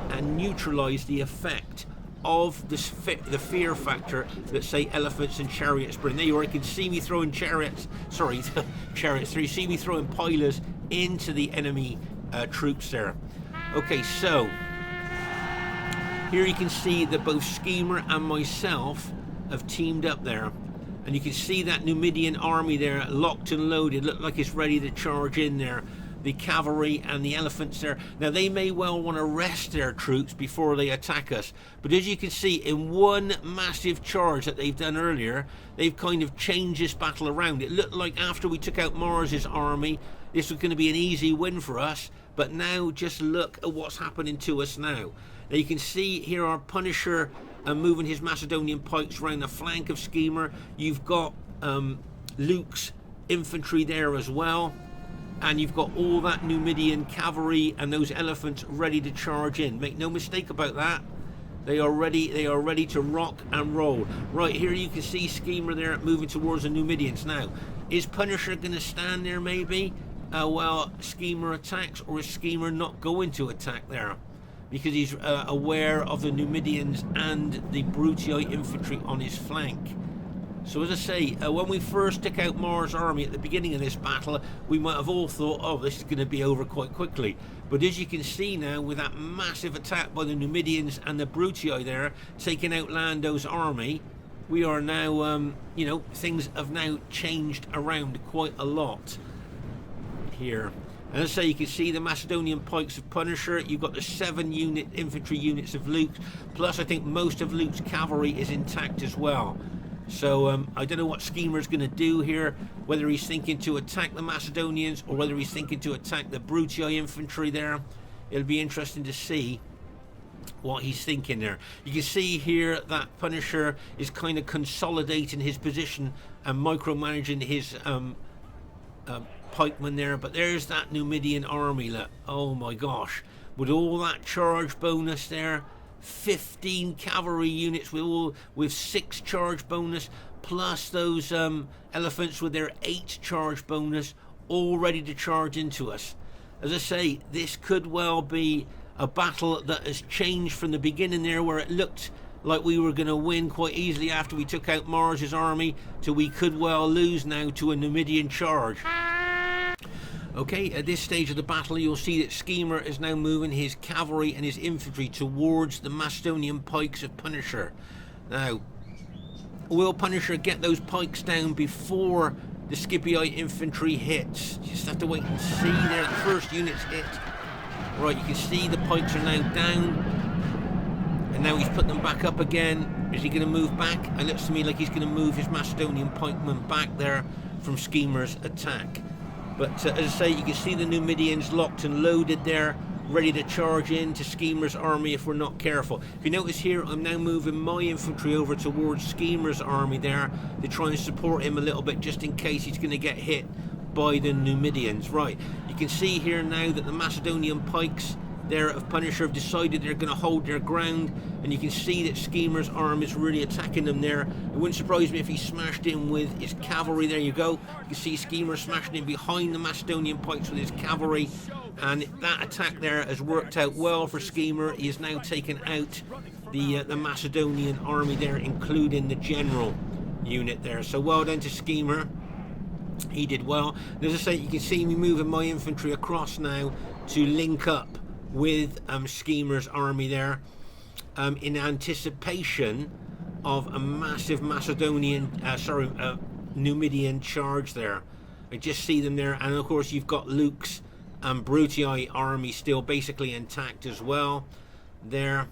and neutralize the effect of the fear factor that, say, elephants and chariots bring. There you are, you can see me throwing chariots, sorry, chariots, you see me throwing pilers into the enemy troops there. Okay, so here you can see that both Skema and myself have teamed up there. And you can see that Numidian army there, locked and loaded, look like it's ready to charge in there. The cavalry and the elephants there. Now, they may well want to rest their troops before they attack us. But as you can see, in one massive charge that they've done earlier, they've kind of changed this battle around. It looked like after we took out Mars's army, this was going to be an easy win for us. But now, just look at what's happening to us now. Now, you can see here our Punisher moving his Macedonian pikes around the flank of Skema. You've got Luke's infantry there as well, and you've got all that Numidian cavalry and those elephants ready to charge in. Make no mistake about that. They are ready to rock and roll. Right, here you can see Skema there moving towards the Numidians. Now, is Punisher going to stand there maybe while Skema attacks, or is Skema not going to attack there? Because he's aware of the Numidians and the Brutii infantry on his flank. So as I say, when we first took out Mars' army at the beginning of this battle, we might have all thought, oh, this is going to be over quite quickly. But as you can see now, with that massive attack by the Numidians and the Brutii there, taking out Lando's army, we are now, you know, things have now changed around quite a lot here. And as I say, you can see the Macedonian pikes of Punisher. You've got the 7 infantry units of Luke, plus I think most of Luke's cavalry is intact as well. So I don't know what Skema's going to do here, whether he's thinking to attack the Macedonians or whether he's thinking to attack the Brutii infantry there. It'll be interesting to see what he's thinking there. You can see here that Punisher is kind of consolidating his position and micromanaging his pikemen there, but there's that Numidian army. Look, oh my gosh, with all that charge bonus there, 15 cavalry units with 6 charge bonus, plus those elephants with their 8 charge bonus, all ready to charge into us. As I say, this could well be a battle that has changed from the beginning there, where it looked like we were going to win quite easily after we took out Mars's army, to we could well lose now to a Numidian charge. Okay, at this stage of the battle, you'll see that Skema is now moving his cavalry and his infantry towards the Macedonian pikes of Punisher. Now, will Punisher get those pikes down before the Scipii infantry hits? Just have to wait and see there. The first unit's hit. Right, you can see the pikes are now down. And now he's put them back up again. Is he going to move back? It looks to me like he's going to move his Macedonian pikemen back there from Skema's attack. But as I say, you can see the Numidians locked and loaded there, ready to charge into Skema's army if we're not careful. If you notice here, I'm now moving my infantry over towards Skema's army there to try and support him a little bit, just in case he's going to get hit by the Numidians. Right, you can see here now that the Macedonian pikes there of Punisher have decided they're going to hold their ground, and you can see that Skema's arm is really attacking them there. It wouldn't surprise me if he smashed in with his cavalry. There you go. You can see Skema smashing in behind the Macedonian pikes with his cavalry, and that attack there has worked out well for Skema. He has now taken out the Macedonian army there, including the general unit there. So well done to Skema. He did well. And as I say, you can see me moving my infantry across now to link up with Skema's army there, in anticipation of a massive Numidian charge there. I just see them there, and of course you've got Luke's Brutii army still basically intact as well. There's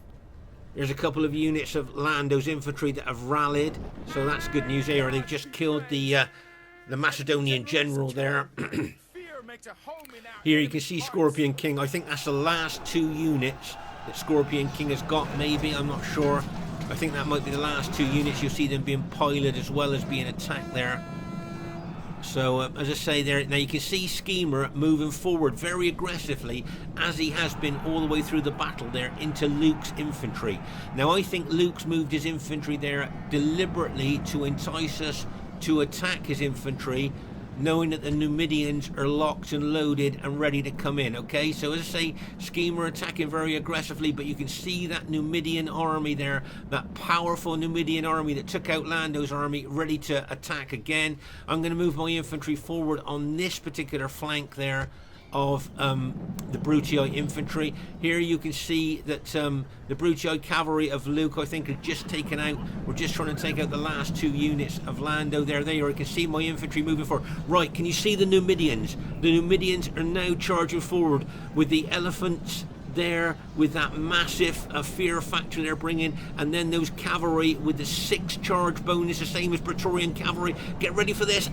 a couple of units of Lando's infantry that have rallied, so that's good news there. They've just killed the Macedonian general there. Here you can see Scorpion King. I think that's the last 2 units that Scorpion King has got, maybe, I'm not sure. I think that might be the last 2 units. You'll see them being piloted as well as being attacked there. So as I say there, now you can see Skema moving forward very aggressively, as he has been all the way through the battle there, into Luke's infantry. Now I think Luke's moved his infantry there deliberately to entice us to attack his infantry, knowing that the Numidians are locked and loaded and ready to come in. Okay, so as I say, Skema attacking very aggressively, but you can see that Numidian army there, that powerful Numidian army that took out Lando's army, ready to attack again. I'm going to move my infantry forward on this particular flank there of the Brutii infantry. Here you can see that the Brutii cavalry of Luke, I think, are just taken out. We're just trying to take out the last 2 units of Lando there. There you can see my infantry moving forward. Right, can you see the Numidians? The Numidians are now charging forward with the elephants there, with that massive fear factor they're bringing, and then those cavalry with the 6 charge bonus, the same as Praetorian cavalry. Get ready for this.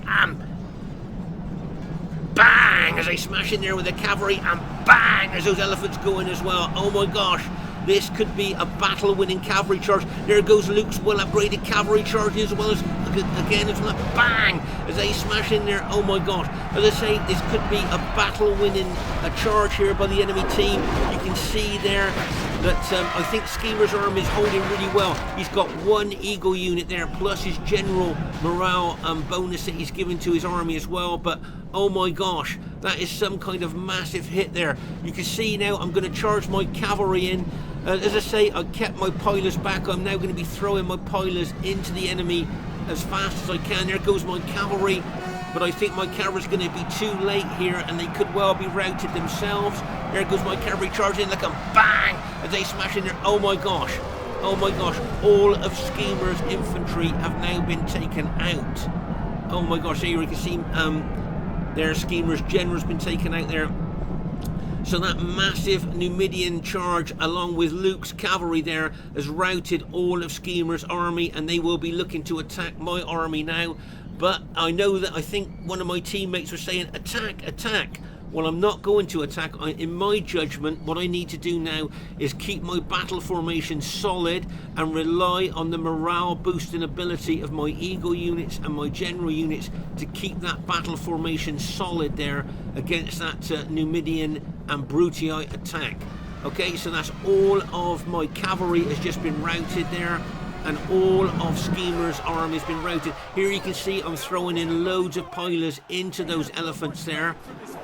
Bang! As they smash in there with the cavalry, and bang! As those elephants go in as well. Oh my gosh, this could be a battle-winning cavalry charge. There goes Luke's well-upgraded cavalry charge as well as, again, as well. Bang! As they smash in there. Oh my gosh. As I say, this could be a battle-winning charge here by the enemy team. You can see there that I think Skema's army is holding really well. He's got 1 eagle unit there, plus his general morale bonus that he's given to his army as well. But oh my gosh, that is some kind of massive hit there. You can see now I'm going to charge my cavalry in. As I say, I kept my pilers back. I'm now going to be throwing my pilers into the enemy as fast as I can. There goes my cavalry. But I think my cavalry's going to be too late here, and they could well be routed themselves. There goes my cavalry charging, like a bang, as they smash in there. Oh my gosh, all of Skema's infantry have now been taken out. Oh my gosh, here you can see there Skema's general's been taken out there. So that massive Numidian charge, along with Luke's cavalry there, has routed all of Skema's army, and they will be looking to attack my army now. But I know that I think one of my teammates was saying, attack, attack. Well, I'm not going to attack. In my judgment, what I need to do now is keep my battle formation solid and rely on the morale boosting ability of my eagle units and my general units to keep that battle formation solid there against that Numidian and Brutii attack. Okay, so that's all of my cavalry has just been routed there, and all of Skema's army has been routed. Here you can see I'm throwing in loads of pilers into those elephants there.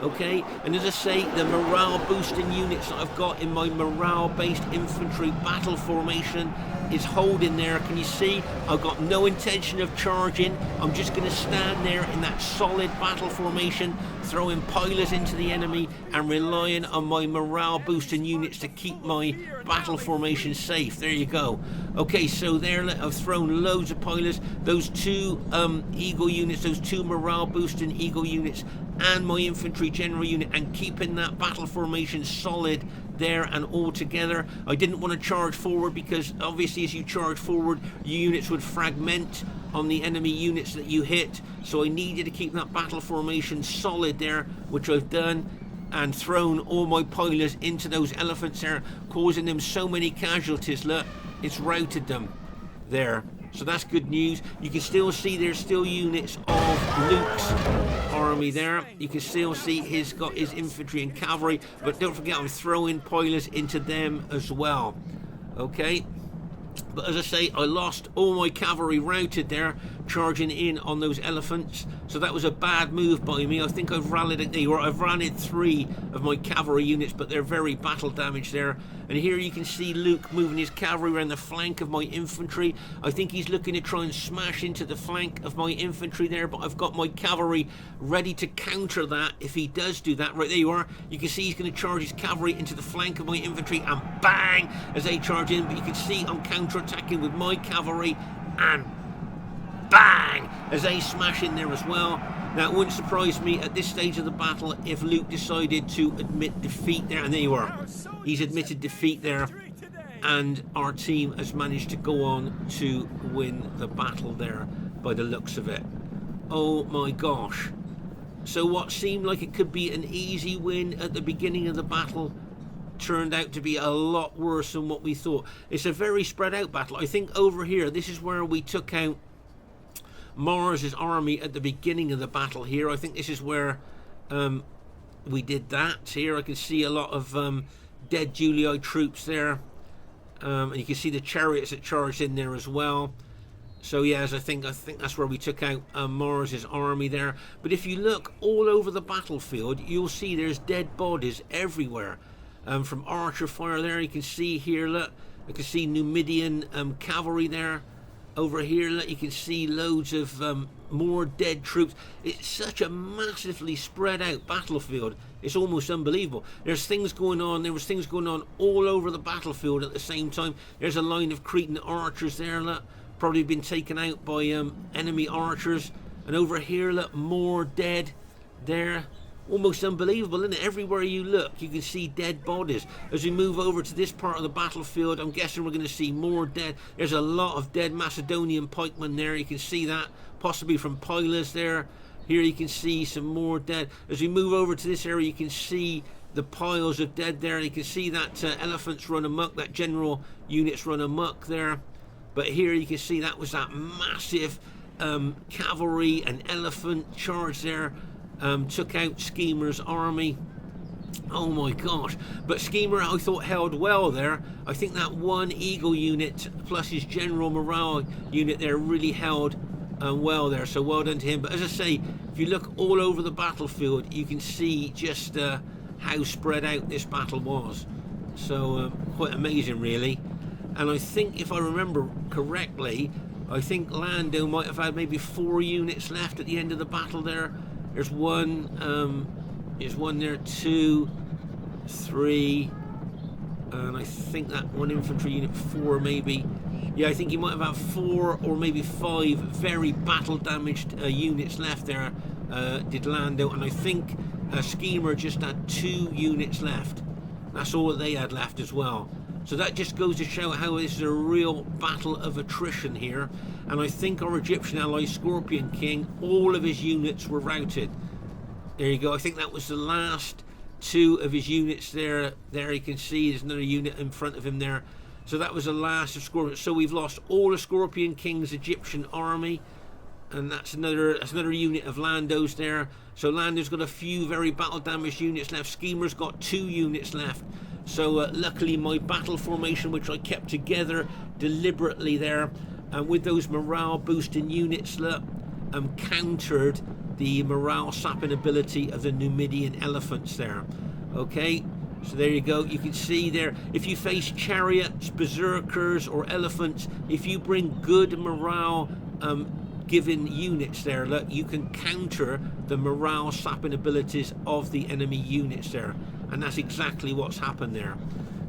Okay, and as I say, the morale boosting units that I've got in my morale based infantry battle formation is holding there. Can you see? I've got no intention of charging. I'm just going to stand there in that solid battle formation, throwing pilers into the enemy and relying on my morale boosting units to keep my battle formation safe. There you go. Okay, so there I've thrown loads of pilers. Those 2 eagle units, those 2 morale boosting eagle units, and my infantry general unit, and keeping that battle formation solid there and all together. I didn't want to charge forward because obviously as you charge forward, your units would fragment on the enemy units that you hit. So I needed to keep that battle formation solid there, which I've done, and thrown all my pilers into those elephants there, causing them so many casualties. Look, it's routed them there. So that's good news. You can still see there's still units of Luke's army there. You can still see he's got his infantry and cavalry, but don't forget I'm throwing pilers into them as well. Okay, but as I say, I lost all my cavalry routed there, charging in on those elephants. So that was a bad move by me. I think I've rallied 3 of my cavalry units, but they're very battle damaged there. And here you can see Luke moving his cavalry around the flank of my infantry. I think he's looking to try and smash into the flank of my infantry there, but I've got my cavalry ready to counter that if he does do that. Right, there you are. You can see he's going to charge his cavalry into the flank of my infantry, and bang, as they charge in. But you can see I'm counter-attacking with my cavalry, and bang, as they smash in there as well. Now, it wouldn't surprise me at this stage of the battle if Luke decided to admit defeat there. And there you are. He's admitted defeat there. And our team has managed to go on to win the battle there by the looks of it. Oh my gosh. So what seemed like it could be an easy win at the beginning of the battle turned out to be a lot worse than what we thought. It's a very spread out battle. I think over here, this is where we took out Mars' army at the beginning of the battle here. I think this is where we did that. Here I can see a lot of dead Julii troops there. And you can see the chariots that charged in there as well. So yes, I think that's where we took out Mars' army there. But if you look all over the battlefield, you'll see there's dead bodies everywhere. From archer fire there, you can see here, look, you can see Numidian cavalry there. Over here, look, you can see loads of more dead troops. It's such a massively spread out battlefield. It's almost unbelievable. There's things going on. There was things going on all over the battlefield at the same time. There's a line of Cretan archers there, look, probably been taken out by enemy archers. And over here, look, more dead there. Almost unbelievable, isn't it? Everywhere you look, you can see dead bodies. As we move over to this part of the battlefield, I'm guessing we're going to see more dead. There's a lot of dead Macedonian pikemen there. You can see that, possibly from Pylos there. Here you can see some more dead. As we move over to this area, you can see the piles of dead there. You can see that elephants run amok, that general units run amok there. But here you can see that was that massive cavalry and elephant charge there. Took out Skema's army. Oh my gosh. But Skema, I thought, held well there. I think that one eagle unit plus his general morale unit there really held well there. So well done to him. But as I say, if you look all over the battlefield, you can see just how spread out this battle was. So quite amazing, really. And I think, if I remember correctly, I think Lando might have had maybe 4 units left at the end of the battle there. There's one there, 2, 3, and I think that one infantry unit 4 maybe. Yeah, I think he might have had 4 or maybe 5 very battle damaged units left there, did Lando, and I think Skema just had 2 units left. That's all that they had left as well. So that just goes to show how this is a real battle of attrition here. And I think our Egyptian ally, Scorpion King, all of his units were routed. There you go. I think that was the last 2 of his units there. There you can see there's another unit in front of him there. So that was the last of Scorpion. So we've lost all of Scorpion King's Egyptian army. And that's another unit of Lando's there. So Lando's got a few very battle damaged units left. Skema's got 2 units left. So luckily my battle formation, which I kept together deliberately there, with those morale boosting units, countered the morale sapping ability of the Numidian elephants there. Okay, so there you go. You can see there, if you face chariots, berserkers or elephants, if you bring good morale given units there, look, you can counter the morale sapping abilities of the enemy units there, and that's exactly what's happened there.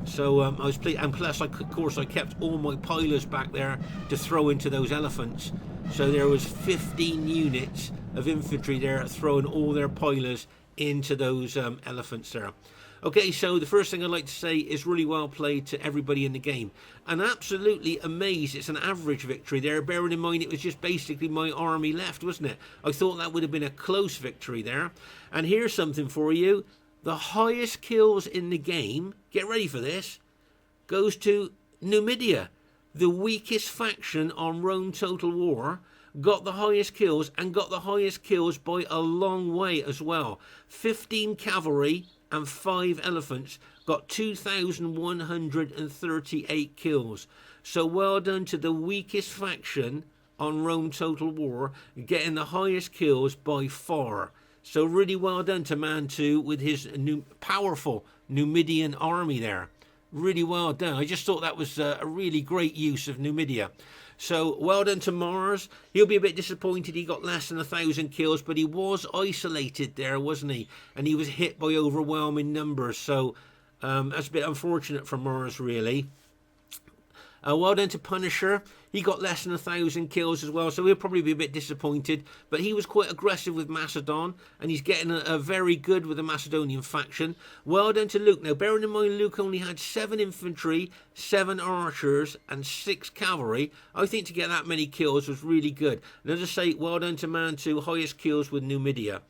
So I was pleased, and plus, of course, I kept all my pilers back there to throw into those elephants. So there was 15 units of infantry there throwing all their pilers into those elephants there. Okay, so the first thing I'd like to say is really well played to everybody in the game. And absolutely amazed it's an average victory there, bearing in mind it was just basically my army left, wasn't it? I thought that would have been a close victory there. And here's something for you. The highest kills in the game, get ready for this, goes to Numidia. The weakest faction on Rome Total War got the highest kills, and got the highest kills by a long way as well. 15 cavalry and 5 elephants got 2,138 kills. So well done to the weakest faction on Rome Total War, getting the highest kills by far. So really well done to Mantu with his powerful Numidian army there. Really well done. I just thought that was a really great use of Numidia. So well done to Mars. He'll be a bit disappointed he got less than 1,000 kills, but he was isolated there, wasn't he? And he was hit by overwhelming numbers. So that's a bit unfortunate for Mars, really. Well done to Punisher. He got less than 1,000 kills as well, so he'll probably be a bit disappointed. But he was quite aggressive with Macedon, and he's getting a very good with the Macedonian faction. Well done to Luke. Now, bearing in mind Luke only had 7 infantry, 7 archers, and 6 cavalry. I think to get that many kills was really good. And as I say, well done to Mantu, highest kills with Numidia.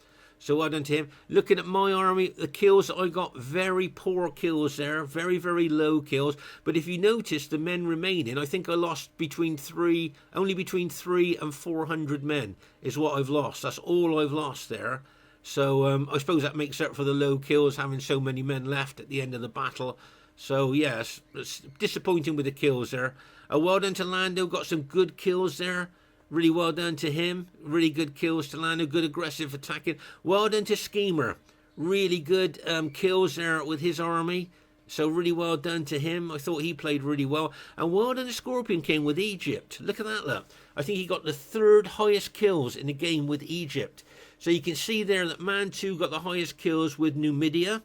So well done to him. Looking at my army, the kills that I got, very poor kills there. Very, very low kills. But if you notice the men remaining, I think I lost only between 300 and 400 men is what I've lost. That's all I've lost there. So I suppose that makes up for the low kills, having so many men left at the end of the battle. So yes, it's disappointing with the kills there. Well done to Lando, got some good kills there. Really well done to him. Really good kills to Lando. Good aggressive attacking. Well done to Skema. Really good kills there with his army. So really well done to him. I thought he played really well. And well done to Scorpion King with Egypt. Look at that, look. I think he got the 3rd highest kills in the game with Egypt. So you can see there that Mantu got the highest kills with Numidia.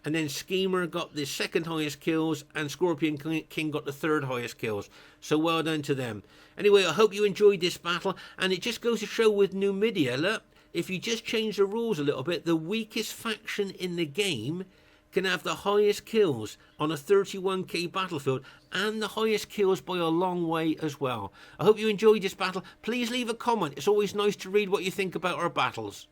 And then Skema got the 2nd highest kills, and Scorpion King got the 3rd highest kills. So well done to them. Anyway, I hope you enjoyed this battle, and it just goes to show with Numidia, look, if you just change the rules a little bit, the weakest faction in the game can have the highest kills on a 31k battlefield, and the highest kills by a long way as well. I hope you enjoyed this battle. Please leave a comment. It's always nice to read what you think about our battles.